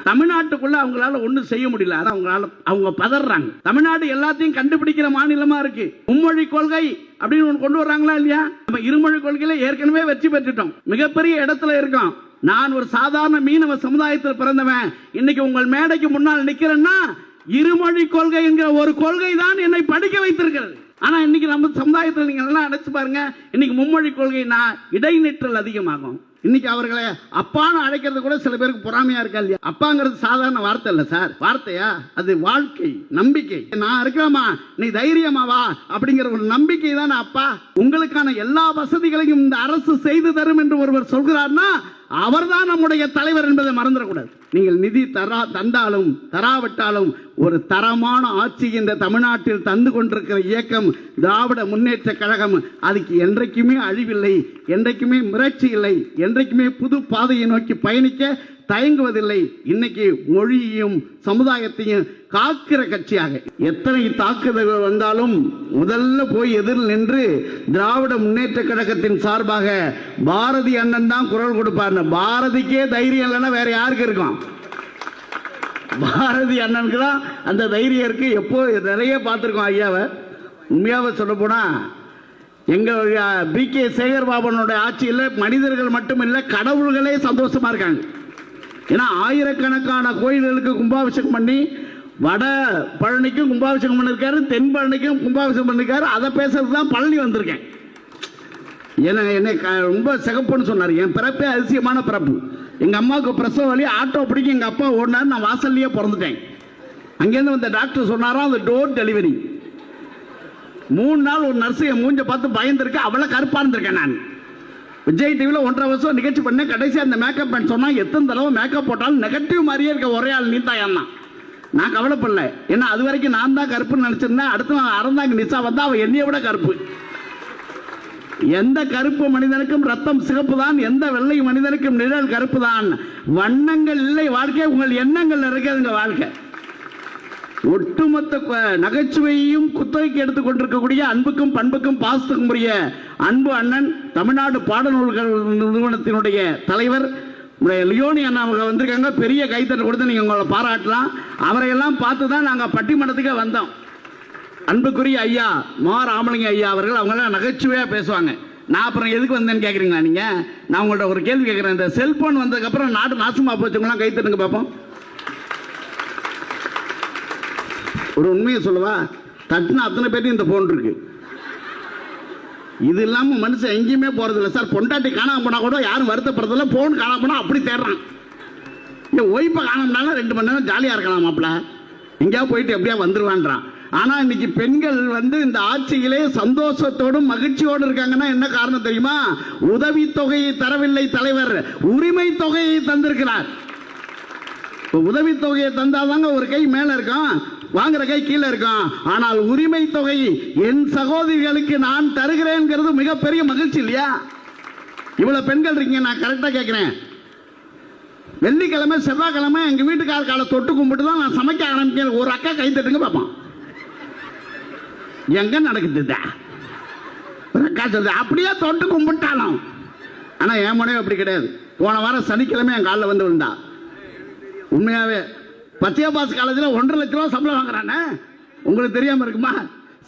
தமிழ்நாட்டுக்குள்ள அவங்களால ஒண்ணும் செய்ய முடியல. அவங்க பதறாங்க. தமிழ்நாடு எல்லாத்தையும் கண்டுபிடிக்கிற மாநிலமா இருக்கு. மும்மொழி கொள்கை அப்படின்னு ஒன்று கொண்டு வர்றாங்களா இல்லையா? நம்ம இருமொழி கொள்கையில ஏற்கனவே வெற்றி பெற்றுட்டோம், மிகப்பெரிய இடத்துல இருக்கோம். நான் ஒரு சாதாரண மீனவ சமுதாயத்தில் பிறந்தவன். இன்னைக்கு உங்கள் மேடைக்கு முன்னால் நிக்கிறேன்னா இருமொழி கொள்கை என்கிற ஒரு கொள்கை தான் என்னை படிக்க வைத்திருக்கிறது. ஆனா இன்னைக்கு நம்ம சமுதாயத்தில் நீங்க எல்லாம் நினைச்சு பாருங்க, இன்னைக்கு மும்மொழி கொள்கைனா இடைநிற்றல் அதிகமாகும். இன்னைக்கு அவர்களை அப்பான்னு அழைக்கிறது கூட சில பேருக்கு பொறாமையா இருக்கா இல்லையா? அப்பாங்கிறது சாதாரண வார்த்தை இல்ல சார், வார்த்தையா? அது வாழ்க்கை, நம்பிக்கை. நான் இருக்கிறேமா, நீ தைரியமாவா அப்படிங்கிற ஒரு நம்பிக்கை தானே அப்பா. உங்களுக்கான எல்லா வசதிகளையும் இந்த அரசு செய்து தரும் என்று ஒருவர் சொல்கிறார்னா அவர்தான் நம்முடைய தலைவர் என்பதை மறந்துடக்கூடாது. நீங்கள் நிதி தந்தாலும் தராவிட்டாலும் ஒரு தரமான ஆட்சி இந்த தமிழ்நாட்டில் தந்து கொண்டிருக்கிற இயக்கம் திராவிட முன்னேற்ற கழகம். அதுக்கு என்றைக்குமே அழிவில்லை, என்றைக்குமே மிரட்சி இல்லை, என்றைக்குமே புது பாதையை நோக்கி பயணிக்க தயங்குவதில்லை. இன்னைக்கு மொழியையும் சமுதாயத்தையும் காக்கிற கட்சியாக எத்தனை தாக்குதல்கள் வந்தாலும் முதல்ல போய் எதிரில் நின்று திராவிட முன்னேற்ற கழகத்தின் சார்பாக பாரதி அண்ணன் தான் குரல் கொடுப்பார். பாரதிக்கே தைரியம் இல்லைன்னா வேற யாருக்கு இருக்கும்? பாரதி அண்ணனுக்கு தான் அந்த தைரியம் இருக்கு. எப்போ நிறைய பார்த்துருக்கோம் ஐயாவை. உண்மையாவை சொல்ல போனா எங்க பி.கே. சேகர் பாபனுடைய ஆட்சியில் மனிதர்கள் மட்டும் இல்லை, கடவுள்களே சந்தோஷமா இருக்காங்க. ஏன்னா ஆயிரக்கணக்கான கோயில்களுக்கு கும்பாபிஷேகம் பண்ணி வட பழனிக்கும் கும்பாபிஷேகம் பண்ணிருக்காரு, தென் பழனிக்கும் கும்பாபிஷேகம் பண்ணிருக்காரு. அதை பேசுறது தான் பழனி வந்திருக்கேன். என்னை ரொம்ப சிகப்புன்னு சொன்னார். என் பிறப்பே அதிசயமான பிறப்பு. எங்க அம்மாவுக்கு பிரசவ வலி, ஆட்டோ பிடிக்கும் எங்க அப்பா ஓடினார், நான் வாசல்லையே பிறந்துட்டேன். அங்கேருந்து வந்த டாக்டர் சொன்னாராம் அது டோர் டெலிவரி. 3 நாள் ஒரு நர்ஸ் என் மூஞ்ச பார்த்து பயந்துருக்கு, அவ்வளவு கருப்பா இருந்திருக்கேன். நான் விஜய் டிவியில் 1.5 வருஷம் நிகழ்ச்சி பண்ணேன். கடைசி அந்த மேக்கப் பண்ண சொன்னா எத்தனை தடவை மேக்கப் போட்டாலும் நெகட்டிவ் மாதிரியே இருக்க ஒரே ஆள் நீ தான். நான் கவலைப்படல, ஏன்னா அது வரைக்கும் நான் தான் கருப்புன்னு நினைச்சிருந்தேன். அடுத்து நான் அறந்தாங்க நிசா வந்தா அவன் என்னைய விட கருப்பு. எந்த கருப்பு மனிதனுக்கும் ரத்தம் சிகப்பு தான், எந்த வெள்ளை மனிதனுக்கும் நிழல் கருப்பு தான். வண்ணங்கள் இல்லை வாழ்க்கை, உங்கள் எண்ணங்கள் இருக்கிறதுங்க வாழ்க்கை. ஒட்டுமொத்த நகைச்சுவையையும் குத்தகைக்கு எடுத்துக் கொண்டிருக்கக்கூடிய அன்புக்கும் பண்புக்கும் பாசத்துக்கும் உரிய அன்பு அண்ணன், தமிழ்நாடு பாடநூல்கள் நிறுவனத்தினுடைய தலைவர் லியோனி அண்ணா அவங்க வந்திருக்காங்க. பெரிய கைத்தட்டல் கொடுத்து நீங்க உங்களை பாராட்டலாம். அவரையெல்லாம் பார்த்து தான் நாங்கள் பட்டிமன்றத்துக்கே வந்தோம். அன்புக்குரிய ஐயா மா ராமலிங்க ஐயா அவர்கள் அவங்களாம் நகைச்சுவையா பேசுவாங்க. நான் அப்புறம் எதுக்கு வந்தேன்னு கேட்குறீங்களா நீங்க? நான் உங்கள்ட்ட ஒரு கேள்வி கேட்குறேன். இந்த செல்போன் வந்ததுக்கப்புறம் நாடு நாசமா போச்சுங்களாம் கைத்தட்டுங்க பார்ப்போம். ஒரு உண்மையை சொல்லவா, தட்டுனா அத்தனை பேர்ட்டையும் இந்த போன் இருக்கு. இது இல்லாம மனுஷன் எங்கேயுமே போறது இல்லை சார். பொண்டாட்டி காணாம போனா கூட யாரும் வருத்தப்படுறதில்ல, போன் காணாம போனா அப்படி தேடுறான். இந்த ஒய்ஃபை காணாமனால 2 மணி நேரம் ஜாலியா இருக்கலாம் மாப்பிள்ள, எங்கேயாவது போயிட்டு எப்படியா வந்துருவான்றான். ஆனா இன்னைக்கு பெண்கள் இந்த ஆட்சியிலே சந்தோஷத்தோடும் மகிழ்ச்சியோடு இருக்காங்கன்னா என்ன காரணம் தெரியுமா? உதவி தொகையை தரவில்லை தலைவர், உரிமை தொகையை தந்திருக்கிறார். உதவி தொகையை தந்தாதாங்க ஒரு கை மேல இருக்கும், வாங்குற கை கீழே இருக்கும். ஆனால் உரிமை தொகை என் சகோதரிகளுக்கு நான் தருகிறேன் மிகப்பெரிய மகிழ்ச்சி இல்லையா? இவ்வளவு பெண்கள் இருக்கீங்க. நான் கரெக்டா கேட்கிறேன், வெள்ளிக்கிழமை செவ்வாய்க்கிழமை எங்க வீட்டுக்கார காலை தொட்டு கும்பிட்டு தான் நான் சமைக்க ஆரம்பிக்கிறேன். ஒரு அக்கா கை தட்டுங்க பார்ப்போம். எங்க நடக்குது? ஒரு அக்கா சொல்லுது அப்படியே தொட்டு கும்பிட்டாலும். ஆனா என் மனைவி அப்படி கிடையாது. போன வாரம் சனிக்கிழமை என் காலில் வந்து விழுந்தா. உண்மையாவே பத்தியபாஸ் காலேஜில் 1.5 லட்ச ரூபா சம்பளம் வாங்குறானே, உங்களுக்கு தெரியாம இருக்குமா?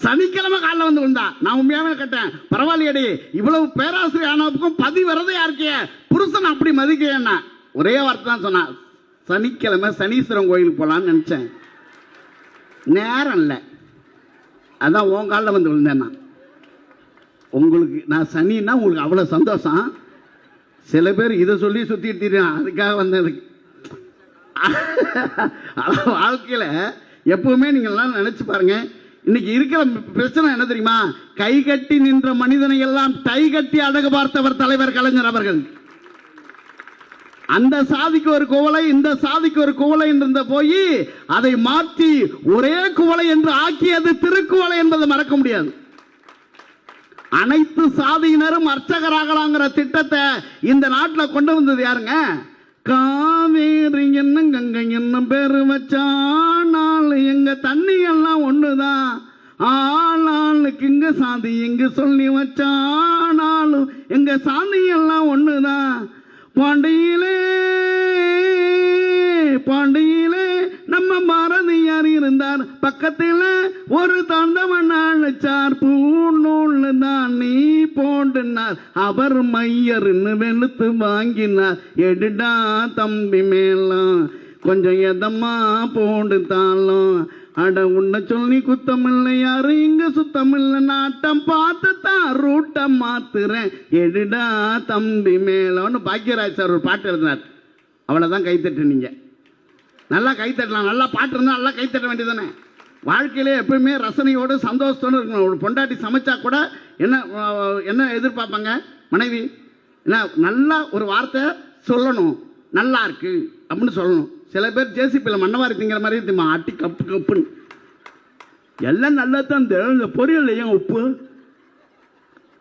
சனிக்கிழமை காலில் வந்து விழுந்தா. நான் உண்மையாவே கேட்டேன், பரவாயில்லையடி இவ்வளவு பேராசிரியர் ஆனவுக்கும் பதிவிரதையா இருக்கிய, புருஷன் அப்படி மதிக்க. ஒரே வார்த்தை தான் சொன்னான், சனிக்கிழமை சனீஸ்வரன் கோயிலுக்கு போலான்னு நினைச்சேன், நேரம் இல்லை, அதான் உன் காலில் வந்து விழுந்தேன். உங்களுக்கு நான் சனின்னா உங்களுக்கு அவ்வளவு சந்தோஷம். சில பேர் இதை சொல்லி சுத்திட்டு அதுக்காக வந்தது. வாழ்க்கையில எப்பவுமே நீங்க எல்லாம் நினைச்சு பாருங்க, இன்னைக்கு இருக்கிற பிரச்சனை என்ன தெரியுமா? கை கட்டி நின்ற மனிதனை எல்லாம் டை கட்டி அழகு பார்த்தவர் தலைவர் கலைஞர் அவர்கள். அந்த சாதிக்கு ஒரு குவளை, இந்த சாதிக்கு ஒரு குவளை என்று போய் அதை மாற்றி ஒரே குவளை என்று ஆக்கியது திருக்குவளை என்பதை மறக்க முடியாது. அனைத்து சாதியினரும் அர்ச்சகராகலாங்கிற திட்டத்தை இந்த நாட்டில் கொண்டு வந்தது யாருங்க? காவேரி என்ன கங்கை என்ன பேரு வச்சால் எங்க தண்ணி எல்லாம் ஒண்ணுதான், ஆளாளுக்கு இங்க சாதி எங்க சொல்லி வச்சானாலும் எங்க சாதி எல்லாம் ஒண்ணுதான். பாண்டியிலே பாண்டியிலே நம்ம பாரதியார் இருந்தார், பக்கத்தில் ஒரு தாண்டவன் அழைச்சார், பூநூல் தான் நீ போண்டினார், அவர் மையர்னு வெளுத்து வாங்கினார், எடுடா தம்பி மேலாம் கொஞ்சம் எதம்மா போண்டுத்தாலும், அட உன்னை சொல்லி குத்தமில்லை யாரு இங்க சுத்தமில்லை, நாட்டம் பார்த்து தான் ரூட்டை மாத்துறேன், எடுடா தம்பி மேலன்னு பாக்கியராஜ் சார் ஒரு பாட்டு எழுதினார். அவ்வளோதான் கைத்தட்டு. நீங்கள் நல்லா கைத்தட்டலாம், நல்லா பாட்டு இருந்தால் நல்லா கைத்தட்ட வேண்டியதானே. வாழ்க்கையிலே எப்பவுமே ரசனையோடு சந்தோஷத்தோடு இருக்கணும். ஒரு பொண்டாட்டி சமைச்சா கூட என்ன எதிர்பார்ப்பாங்க மனைவி? என்ன நல்லா ஒரு வார்த்தை சொல்லணும், நல்லா இருக்கு அப்படின்னு சொல்லணும். சில பேர் ஜேசிபியில் மண்ணவாரி திங்கிற மாதிரி தெரியுமா, அட்டி கப்பு கப்புன்னு எல்லாம் நல்லா தான் இந்த பொரியல் ஏன் உப்பு.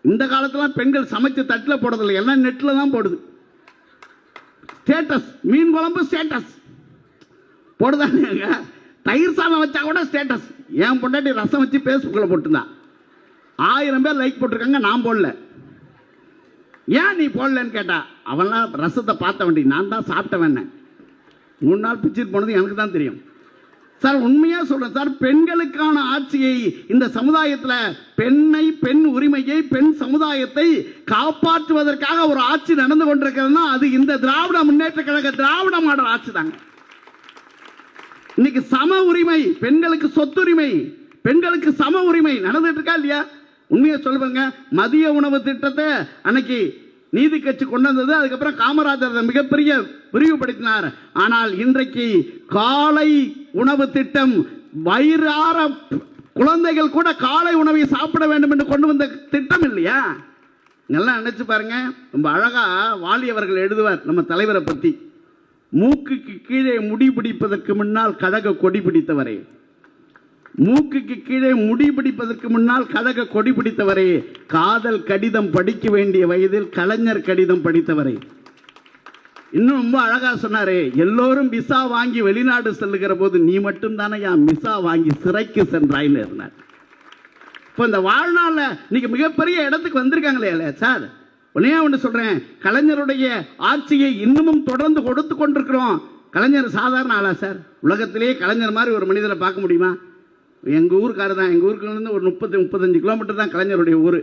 இந்த காலத்துல பெண்கள் சமைச்சு தட்டில் போடுறதில்லை, எல்லாம் நெட்டில் தான் போடுது. ஸ்டேட்டஸ், மீன் குழம்பு ஸ்டேட்டஸ் போடுதாங்க, தயிர் சாதம் வச்சா கூட ஸ்டேட்டஸ். என் பொண்டாட்டி ரசம் வச்சு ஃபேஸ்புக்கில் போட்டுருந்தான், 1000 பேர் லைக் போட்டிருக்காங்க, நான் போடல. ஏன் நீ போடலன்னு கேட்டா, அவன்லாம் ரசத்தை பார்த்த வேண்டி, நான் தான் சாப்பிட்டவன். 3 நாள் பிச்சுட்டு போனது எனக்கு தான் தெரியும் சார். உண்மையா சொல்றேன் சார், பெண்களுக்கான ஆட்சியை இந்த சமுதாயத்தில், பெண் உரிமையை, பெண் சமுதாயத்தை காப்பாற்றுவதற்காக ஒரு ஆட்சி நடந்து கொண்டிருக்கிறதுனா அது இந்த திராவிட முன்னேற்ற கழக திராவிட மாடல் ஆட்சி தாங்க. இன்னைக்கு சம உரிமை, பெண்களுக்கு சொத்துரிமை, பெண்களுக்கு சம உரிமை நடந்துட்டு இருக்கா இல்லையா? உண்மையை சொல்லுவாங்க. மதிய உணவு திட்டத்தை அன்னைக்கு நீதி கட்சி கொண்டு வந்தது, அதுக்கப்புறம் காமராஜர் மிகப்பெரிய விரிவுபடுத்தினார். ஆனால் இன்றைக்கு காலை உணவு திட்டம், வயிறார குழந்தைகள் கூட காலை உணவை சாப்பிட வேண்டும் என்று கொண்டு வந்த திட்டம் இல்லையா? எல்லாம் நினைச்சு பாருங்க. ரொம்ப அழகா வாலி அவர்கள் எழுதுவார் நம்ம தலைவரை பத்தி, மூக்குக்கு கீழே முடி பிடிப்பதற்கு முன்னால் கழக கொடி பிடித்தவரே, மூக்குக்கு கீழே முடி பிடிப்பதற்கு முன்னால் கழக கொடி பிடித்தவரே, காதல் கடிதம் படிக்க வேண்டிய வயதில் கலைஞர் கடிதம் படித்தவரே. இன்னும் ரொம்ப அழகா சொன்னாரு, எல்லோரும் விசா வாங்கி வெளிநாடு செல்லுகிற போது நீ மட்டும் தானே விசா வாங்கி சிறைக்கு சென்றாயின்னு இருந்தார். இப்போ இந்த வாழ்நாள்ல இன்னைக்கு மிகப்பெரிய இடத்துக்கு வந்திருக்காங்களே சார். ஒன்னே ஒன்று சொல்றேன், கலைஞருடைய ஆட்சியை இன்னமும் தொடர்ந்து கொடுத்து கொண்டிருக்கிறோம். கலைஞர் சாதாரண ஆளா சார்? உலகத்திலேயே கலைஞர் மாதிரி ஒரு மனிதரை பார்க்க முடியுமா? எங்க ஊருக்காரர் தான். எங்க ஊருக்கு இருந்து ஒரு 30-35 கிலோமீட்டர் தான் கலைஞருடைய ஊர்.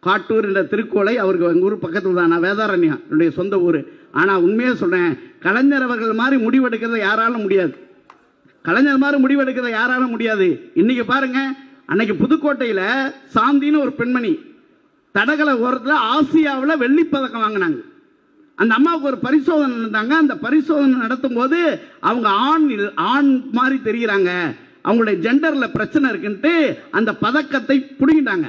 காட்டூர் என்ற திருக்கோளை, அவருக்கு எங்கள் ஊர் பக்கத்தில் தான். நான் வேதாரண்யம் என்னுடைய சொந்த ஊர். ஆனால் உண்மையாக சொல்கிறேன், கலைஞர் அவர்கள் மாதிரி முடிவெடுக்கிறத யாராலும் முடியாது. கலைஞர் மாதிரி முடிவெடுக்கிறத யாராலும் முடியாது. இன்னைக்கு பாருங்க, அன்னைக்கு புதுக்கோட்டையில் சாந்தின்னு ஒரு பெண்மணி தடகள ஓரத்தில் ஆசியாவில் வெள்ளிப்பதக்கம் வாங்கினாங்க. அந்த அம்மாவுக்கு ஒரு பரிசோதனை நடந்தாங்க. அந்த பரிசோதனை நடத்தும் போது அவங்க ஆண் மாதிரி தெரிகிறாங்க, அவங்களுடைய ஜெண்டர்ல பிரச்சனை இருக்குன்ட்டு அந்த பதக்கத்தை பிடிங்கிட்டாங்க.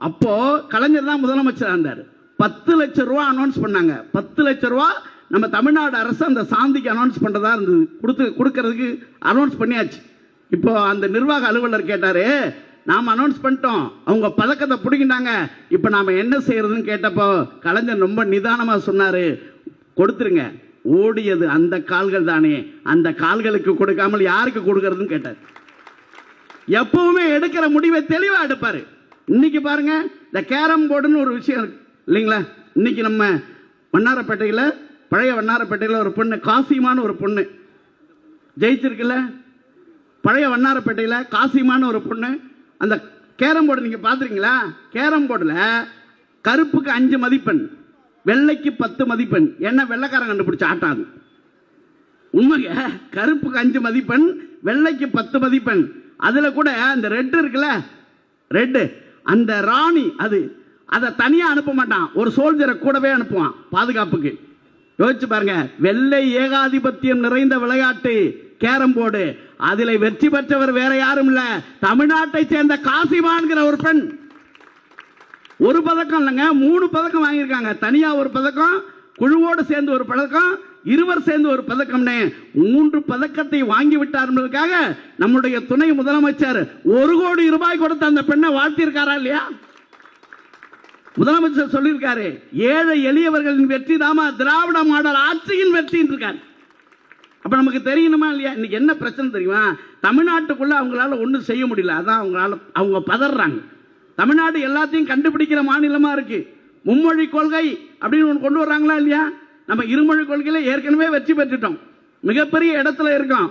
அப்போ கலைஞர் தான் முதலமைச்சராக இருந்தார். 10 லட்சம் ரூபா அனௌன்ஸ் பண்ணாங்க. 10 லட்சம் ரூபா நம்ம தமிழ்நாடு அரசு அந்த சாந்திக்கு அனௌன்ஸ் பண்றதா இருந்தது. கொடுக்கறதுக்கு அனௌன்ஸ் பண்ணியாச்சு. இப்போ அந்த நிர்வாக அலுவலர் கேட்டாரு, நாம அனௌன்ஸ் பண்ணிட்டோம், அவங்க பதக்கத்தை பிடிக்கிட்டாங்க, இப்போ நாம என்ன செய்யறதுன்னு கேட்டப்போ கலைஞர் ரொம்ப நிதானமா சொன்னாரு, கொடுத்துருங்க, ஓடியது அந்த கால்கள் தானே, அந்த கால்களுக்கு கொடுக்காமல் யாருக்கு கொடுக்கறதுன்னு கேட்டார். எப்பவுமே எடுக்கிற முடிவை தெளிவா எடுப்பாரு. இன்னைக்கு பாருங்க, இந்த கேரம் போர்டுன்னு ஒரு விஷயம் இருக்கு இல்லைங்களா? இன்னைக்கு நம்ம வண்ணாரப்பேட்டையில், பழைய வண்ணாரப்பேட்டையில் ஒரு பொண்ணு, காசிமான்னு ஒரு பொண்ணு ஜெயிச்சிருக்குல்ல. பழைய வண்ணாரப்பேட்டையில் காசிமான்னு ஒரு பொண்ணு. அந்த கேரம் போர்டு நீங்க பாத்துறீங்களா? கேரம் போர்டில் கருப்புக்கு 5 மதிப்பெண், வெள்ளைக்கு 10 மதிப்பெண். என்ன வெள்ளைக்காரன் கண்டுபிடிச்ச ஆட்டம் அது. உண்மைங்க, கருப்புக்கு 5 மதிப்பெண், வெள்ளைக்கு 10 மதிப்பெண். அதுல கூட அந்த ரெட் இருக்குல்ல, ரெட், அந்த ராணி அதை தனியா அனுப்ப மாட்டான், ஒரு சோல்ஜரை கூடவே அனுப்புவான் பாதுகாப்புக்கு. யோசிச்சு பாருங்க, வெள்ளை ஏகாதிபத்தியம் நிறைந்த விளையாட்டு கேரம் போர்டு. அதில் வெற்றி பெற்றவர் வேற யாரும் இல்ல, தமிழ்நாட்டை சேர்ந்த காசிமான்கிற ஒரு பெண். ஒரு பதக்கம் இல்லைங்க, 3 பதக்கம் வாங்கியிருக்காங்க. தனியா ஒரு பதக்கம், குழுவோடு சேர்ந்து ஒரு பதக்கம், இருவர் சேர்ந்து ஒரு பதக்கம். 3 பதக்கத்தை வாங்கி விட்டார்களுக்காக நம்முடைய துணை முதலமைச்சர் 1 கோடி ரூபாய் கொடுத்து அந்த பெண்ணை வாழ்த்திருக்காரா இல்லையா? முதலமைச்சர் சொல்லியிருக்காரு, ஏழை எளியவர்களின் வெற்றி தாமா திராவிட மாடல் ஆட்சியின் வெற்றி இருக்காரு. அப்ப நமக்கு தெரியணுமா இல்லையா? இன்னைக்கு என்ன பிரச்சனை தெரியுமா? தமிழ்நாட்டுக்குள்ள அவங்களால ஒன்றும் செய்ய முடியல. அதான் அவங்க பதறாங்க. தமிழ்நாடு எல்லாத்தையும் கண்டுபிடிக்கிற மாநிலமா இருக்கு. மும்மொழி கொள்கை அப்படின்னு ஒன்று கொண்டு வர்றாங்களா இல்லையா? நம்ம இருமொழி கொள்கையில ஏற்கனவே வெற்றி பெற்றுட்டோம். மிகப்பெரிய இடத்துல இருக்கோம்.